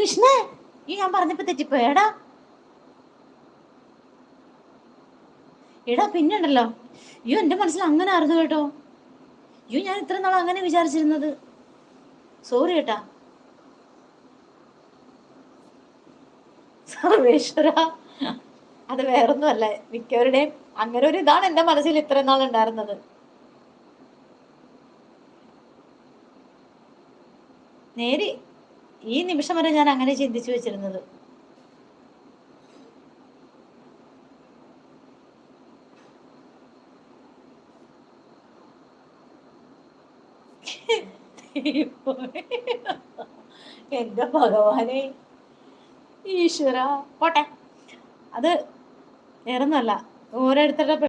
കൃഷ്ണ ഈ ഞാൻ പറഞ്ഞപ്പോ തെറ്റിപ്പോയി. എടാ പിന്നെ ഉണ്ടല്ലോ, അയ്യോ എന്റെ മനസ്സിൽ അങ്ങനെ ആയിരുന്നു കേട്ടോ. അയ്യോ ഞാൻ ഇത്ര നാൾ അങ്ങനെ വിചാരിച്ചിരുന്നത്. സോറി കേട്ടാ സർവേശ്വര. അത് വേറൊന്നും അല്ല, മിക്കവരുടെയും അങ്ങനെ ഒരു ഇതാണ് എന്റെ മനസ്സിൽ ഇത്ര നാൾ ഉണ്ടായിരുന്നത്. നേരി ഈ നിമിഷം വരെ ഞാൻ അങ്ങനെ ചിന്തിച്ചു വെച്ചിരുന്നത്. എന്റെ ഭഗവാനെ, ഈശ്വര. പോട്ടെ, അത് വേറൊന്നുമല്ല, ഓരോരുത്തരുടെ